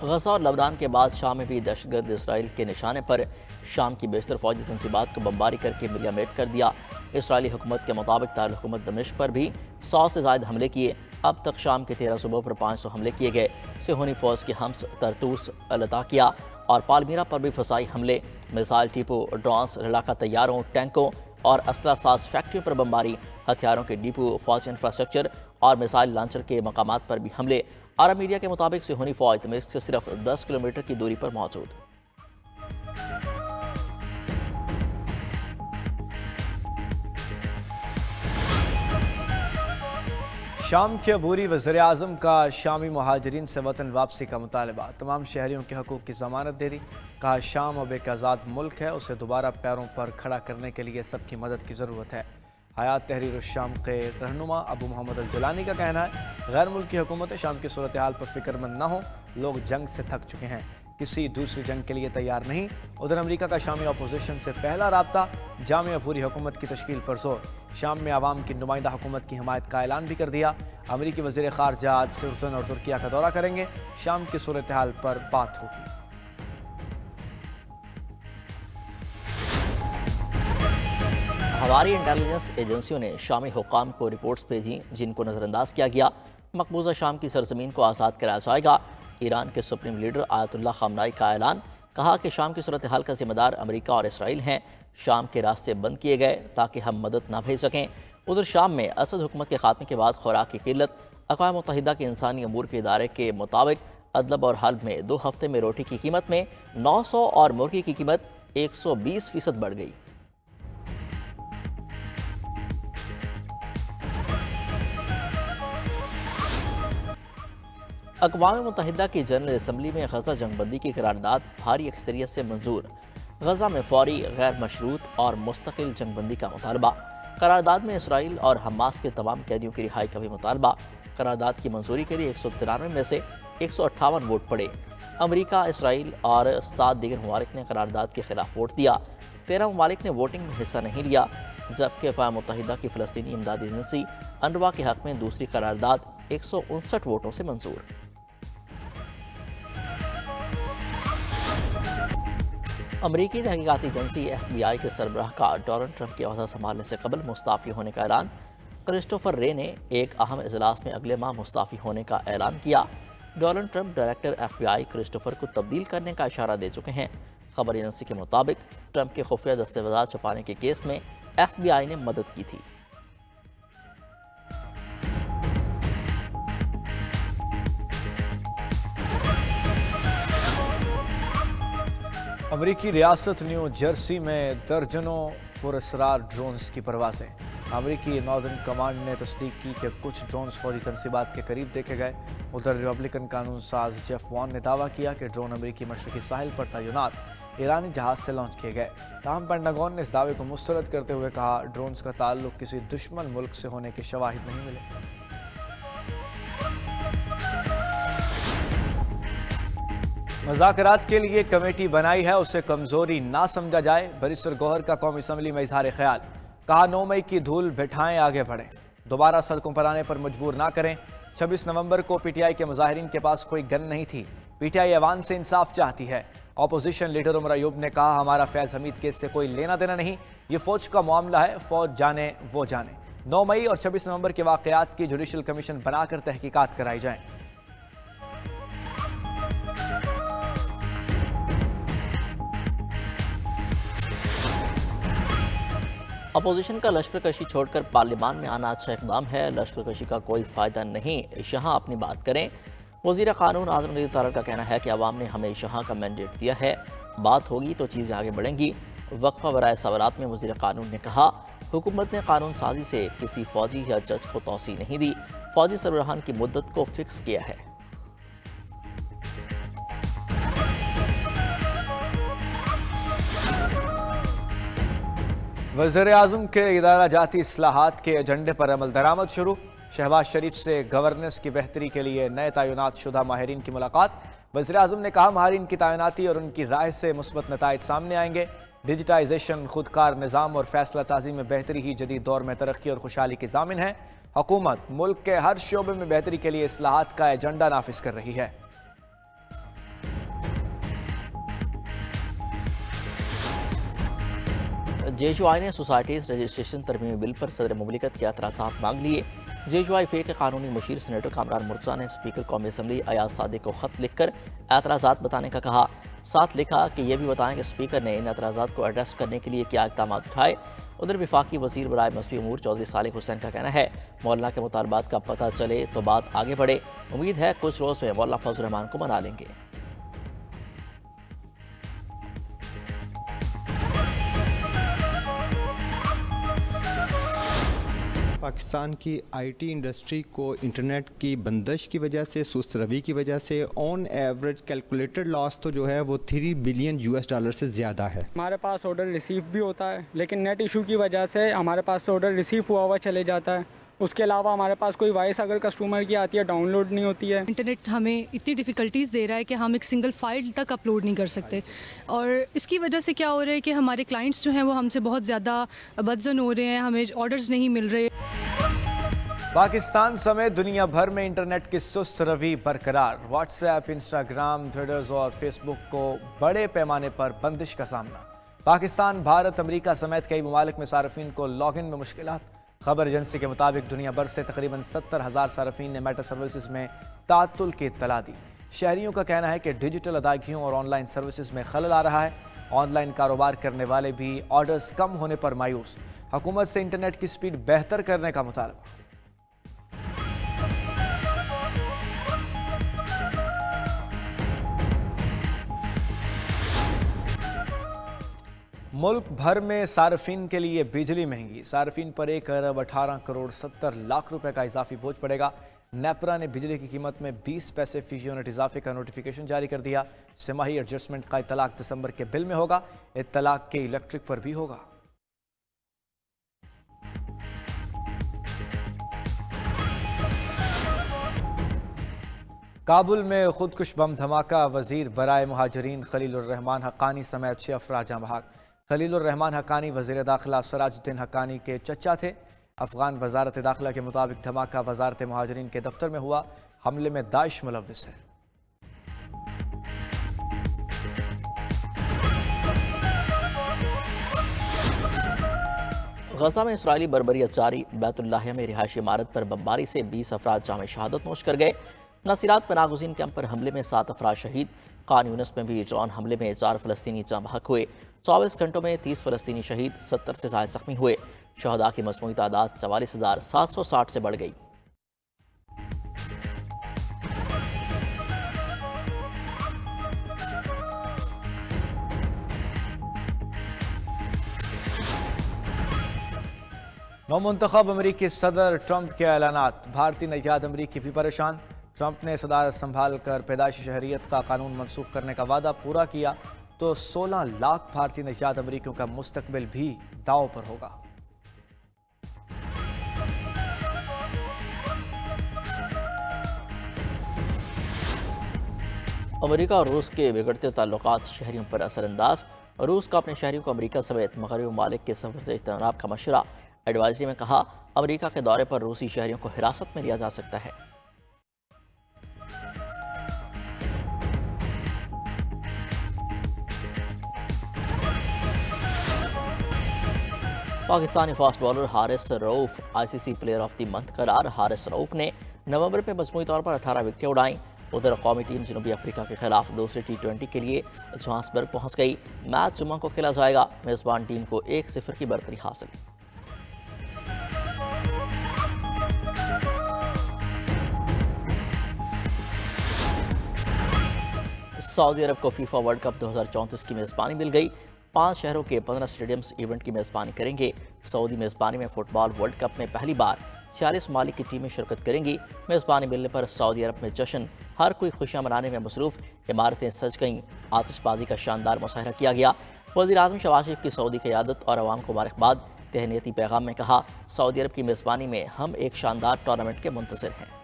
गजा और लबनान के बाद शाम में भी दहशतगर्द इसराइल के निशाने पर शाम की बेशतर फौजी तनसीबात को बमबारी करके मिलियामेट कर दिया। इसराइली हुकूमत के मुताबिक दारुल-हुकूमत दमिश्क पर भी 100 से ज़ायद हमले किए। अब तक शाम के 13 सूबों पर 500 हमले किए गए। सिहोनी फौज के हम्स तरतूस लताकिया और पालमीरा पर भी फसाई हमले, मिसाइल टीपो, ड्रोन्स, लड़ाका तैयारों, टैंकों और असला साज फैक्ट्रियों पर बमबारी, हथियारों के डिपो, फौज इंफ्रास्ट्रक्चर और मिसाइल लॉन्चर के मकामात पर भी हमले। अरब मीडिया के मुताबिक सिहोनी फौज दमिश्क से सिर्फ 10 किलोमीटर की दूरी पर मौजूद। शाम के अबूरी वज़ीर-ए-आज़म का शामी मुहाजिरीन से वतन वापसी का मुतालबा, तमाम शहरियों के हकूक़ की ज़मानत दे दी। कहा शाम अब एक आज़ाद मुल्क है, उसे दोबारा पैरों पर खड़ा करने के लिए सबकी मदद की ज़रूरत है। हयात तहरीर शाम के रहनुमा अबू मोहम्मद अल-जलानी का कहना है गैर मुल्की हुकूमतें शाम की सूरत हाल पर फिक्रमंद न हो, लोग जंग से थक चुके हैं, किसी दूसरी जंग के लिए तैयार नहीं। उधर अमेरिका का शामी अपोजिशन से पहला राब्ता, जामिया पूरी हुकूमत की तश्कील पर जोर। शाम में आवाम की नुमाइंदा हुकूमत की हिमायत का ऐलान भी कर दिया। अमेरिकी वज़ीर ख़ारजा आज से उर्दन और तुर्किया का दौरा करेंगे, शाम की सूरत हाल पर बात होगी। हमारी इंटेलिजेंस एजेंसियों ने शामी हुकाम को रिपोर्ट्स भेजी जिनको नज़रअंदाज किया गया। मकबूजा शाम की सरजमीन को आज़ाद कराया जाएगा। ईरान के सुप्रीम लीडर आयतुल्लाह ख़ामनाई का ऐलान, कहा कि शाम की सूरत हाल का जिम्मेदार अमेरिका और इसराइल हैं। शाम के रास्ते बंद किए गए ताकि हम मदद न भेज सकें। उधर शाम में असद हुकूमत के खात्मे के बाद खुराक की किल्लत। अक़वाम मुत्तहिदा के इंसानी अमूर के इदारे के मुताबिक अदलब और हल्ब में 2 हफ्ते में रोटी की कीमत में 900 और मुर्गी की कीमत 120% बढ़ गई। अक़वाम मुत्तहिदा की जनरल असम्बली में गजा जंगबंदी की करारदाद भारी अक्सरियत से मंजूर। गजा में फौरी, गैर मशरूत और मुस्तकिल जंगबंदी का मुतालबा। करारदाद में इसराइल और हमास के तमाम कैदियों की रिहाई का भी मुतालबा। करारदाद की मंजूरी के लिए 193 में से 158 वोट पड़े। अमरीका, इसराइल और 7 दीगर ममालिक ने करारदाद के खिलाफ वोट दिया। 13 ममालिक ने वोटिंग में हिस्सा नहीं लिया, जबकि अक़वाम मुत्तहिदा की फ़लस्तीनी इमदादी एजेंसी अनरवा के हक़ में दूसरी करारदाद 159 वोटों से मंजूर। अमरीकी तहकीकाती एजेंसी FBI के सरबराह का डोनाल्ड ट्रंप के ओहदा संभालने से कबल मुस्ताफ़ी होने का ऐलान। क्रिस्टोफर रे ने एक अहम इजलास में अगले माह मुस्ताफ़ी होने का ऐलान किया। Donald Trump director FBI Christopher को तब्दील करने का इशारा दे चुके हैं। खबर एजेंसी के मुताबिक ट्रंप के खुफिया दस्तावेज़ात छुपाने के केस में FBI ने मदद की थी। अमरीकी रियासत न्यू जर्सी में दर्जनों पुरअसरार ड्रोन्स की परवाज़ें। अमरीकी नॉर्दर्न कमांड ने तस्दीक की कि कुछ ड्रोन्स फौजी तनसीबात के करीब देखे गए। उधर रिपब्लिकन कानून साज जेफ वॉन ने दावा किया कि ड्रोन अमरीकी मशरकी साहिल पर तैनात ईरानी जहाज़ से लॉन्च किए गए। ताहम पेंटागन ने इस दावे को मुस्तरद करते हुए कहा ड्रोन्स का ताल्लुक किसी दुश्मन मुल्क से होने के शवाहिद नहीं मिले। मुज़ाकरात के लिए कमेटी बनाई है, उसे कमजोरी ना समझा जाए। बैरिस्टर गौहर का कौमी असम्बली में इजहार ख्याल। कहा 9 मई की धूल बिठाएं, आगे बढ़ें, दोबारा सड़कों पर आने पर मजबूर ना करें। 26 नवंबर को PTI के मुजाहिरीन के पास कोई गन नहीं थी। PTI ऐवान से इंसाफ चाहती है। अपोजिशन लीडर उमर अयूब ने कहा हमारा फैज़ हमीद केस से कोई लेना देना नहीं, ये फौज का मामला है, फौज जाने वो जाने। 9 मई और 26 नवंबर के वाक़यात की जुडिशल कमीशन बनाकर तहकीकात कराई जाएं। अपोजिशन का लश्कर कशी छोड़कर पार्लियामान में आना अच्छा इकदाम है, लश्कर कशी का कोई फ़ायदा नहीं, यहाँ अपनी बात करें। वज़ीर क़ानून आज़म नज़ीर तारड़ का कहना है कि अवाम ने हमें यहाँ का मैंडेट दिया है, बात होगी तो चीज़ें आगे बढ़ेंगी। वक्फा बराए सवालात में वज़ीर क़ानून ने कहा हुकूमत ने कानून साजी से किसी फ़ौजी या जज को तौसी नहीं दी, फ़ौजी सरबराहान की मुद्दत को फिक्स किया है। वज़ीर-ए-आज़म के इदारा जाती इस्लाहात के एजेंडे पर अमल दरामद शुरू। शहबाज शरीफ से गवर्नेंस की बेहतरी के लिए नए तैनात शुदा माहिरीन की मुलाकात। वज़ीर-ए-आज़म ने कहा माहिरीन की तैनाती और उनकी राय से मुस्बत नताइज सामने आएंगे। डिजिटाइजेशन, खुदकार निज़ाम और फैसला साजी में बेहतरी ही जदीद दौर में तरक्की और खुशहाली की ज़ामिन है। हुकूमत मुल्क के हर शोबे में बेहतरी के लिए इस्लाहात का एजेंडा नाफिज कर रही है। जेजुआई ने सोसाइटीज रजिस्ट्रेशन तरमीमी बिल पर सदर मुमलिकत के एतराज़ात मांग लिए। जेजुआई फे के कानूनी मशीर सेनेटर कामरान मुर्तज़ा ने स्पीकर कौमी असम्बली अयाज सादिक को ख़त लिखकर एतराज़ात बताने का कहा। साथ लिखा कि यह भी बताएं कि स्पीकर ने इन एतराज़ात को एड्रेस करने के लिए क्या इक़दाम उठाए। उधर विफाकी वज़ीर बराए मसबी अमूर चौधरी सालिक हुसैन का कहना है मौलाना के मुतालबात का पता चले तो बात आगे बढ़े। उम्मीद है कुछ रोज़ में मौलाना फजल रहमान को मना लेंगे। पाकिस्तान की आईटी इंडस्ट्री को इंटरनेट की बंदिश की वजह से, सुस्त रवि की वजह से ऑन एवरेज कैलकुलेटेड लॉस तो जो है वो $3 बिलियन से ज़्यादा है। हमारे पास ऑर्डर रिसीव भी होता है, लेकिन नेट इशू की वजह से हमारे पास से ऑर्डर रिसीव हुआ चले जाता है। उसके अलावा हमारे पास कोई वॉइस अगर कस्टमर की आती है डाउनलोड नहीं होती है। इंटरनेट हमें इतनी डिफ़िकल्टीज़ दे रहा है कि हम एक सिंगल फाइल तक अपलोड नहीं कर सकते, और इसकी वजह से क्या हो रहा है कि हमारे क्लाइंट्स जो हैं वो हमसे बहुत ज़्यादा बदजन हो रहे हैं, हमें ऑर्डर्स नहीं मिल रहे। पाकिस्तान समेत दुनिया भर में इंटरनेट की सुस्त रवि बरकरार। व्हाट्सएप, इंस्टाग्राम, ट्विटर्स और फेसबुक को बड़े पैमाने पर बंदिश का सामना। पाकिस्तान, भारत, अमेरिका समेत कई ममालिक में सार्फिन को लॉगिन में मुश्किलात। खबर एजेंसी के मुताबिक दुनिया भर से तकरीबन 70,000 सार्फिन ने मेटा सर्विसेज में तातुल की इत्तला दी। शहरियों का कहना है कि डिजिटल अदायगियों और ऑनलाइन सर्विसेज में खलल आ रहा है। ऑनलाइन कारोबार करने वाले भी ऑर्डर्स कम होने पर मायूस। हुकूमत से इंटरनेट की स्पीड बेहतर करने का मुतालबा। मुल्क भर में सार्फिन के लिए बिजली महंगी। सार्फिन पर 1 अरब 18 करोड़ 70 लाख रुपए का इजाफी बोझ पड़ेगा। नेपरा ने बिजली की कीमत में 20 पैसे फी यूनिट इजाफे का नोटिफिकेशन जारी कर दिया। तिमाही एडजस्टमेंट का इतलाक दिसंबर के बिल में होगा। इतलाक के इलेक्ट्रिक पर भी होगा। काबुल में खुदकुश बम धमाका। वजीर बराए मुहाजिरीन खलीलुर रहमान हक्कानी समेत 6 अफराद जाँ बहक। खलीलुर रहमान हक्कानी वज़ीर दाखिला सराजुद्दीन हक्कानी के चचा थे। अफगान वजारत दाखिला के मुताबिक धमाका वजारत मुहाजिरीन के दफ्तर में हुआ। हमले में दाइश मुलव्विस है। गजा में इसराइली बर्बरियत जारी। बैतुल्लाहिया में रिहायशी इमारत पर बमबारी से 20 अफराद जाम शहादत नोश कर गए। नसीरात पनागुज़ीन कैंप पर हमले में 7 अफराद शहीद। खान यूनिस में भी ड्रोन हमले में 4 फ़लस्तीनी जाँ बहक हुए। 24 घंटों में 30 फ़लस्तीनी शहीद, 70 से ज़ायद ज़ख्मी हुए। शहदा की मजमूई तादाद 44,760 से बढ़ गई। नौमुंतखब अमरीकी सदर ट्रंप के ऐलानात। भारतीय नजात अमरीकी भी परेशान। ट्रंप ने सदारत संभाल कर पैदाइशी शहरियत का कानून मनसूख करने का वादा पूरा किया तो 16 लाख भारतीय नजात अमरीकियों का मुस्तकबिल भी दांव पर होगा। अमेरिका और रूस के बिगड़ते ताल्लुकात शहरियों पर असरअंदाज। रूस का अपने शहरियों को अमेरिका समेत मगरबी ममालिक के सफर से इज्तनाब का मशवरा। एडवाइजरी में कहा अमेरिका के दौरे पर रूसी शहरियों को हिरासत में लिया जा सकता है। Pakistani fast bowler Haris Rauf ICC player of the month करार। हारिस रऊफ ने नवंबर में मजमूई तौर पर 18 विकेटें उड़ाईं। उधर कौमी टीम जनूबी अफ्रीका के खिलाफ दूसरे T20 के लिए जोहान्सबर्ग पहुंच गई। मैच जुम्मा को खेला जाएगा। मेज़बान टीम को 1-0 की बढ़तरी हासिल। सऊदी अरब को फीफा वर्ल्ड कप 2034 की मेज़बानी मिल गई। 5 शहरों के 15 स्टेडियम्स इवेंट की मेज़बानी करेंगे। सऊदी मेज़बानी में फुटबॉल वर्ल्ड कप में पहली बार 46 ममालिक की टीमें शिरकत करेंगी। मेज़बानी मिलने पर सऊदी अरब में जश्न, हर कोई खुशियां मनाने में मसरूफ़। इमारतें सज गईं। आतिशबाजी का शानदार मुशाहरा किया गया। वज़ीर आज़म शहबाज शरीफ की सऊदी क़यादत और अवाम को मुबारकबाद। तहनीती पैगाम में कहा सऊदी अरब की मेज़बानी में हम एक शानदार टूर्नामेंट के मुंतज़िर हैं।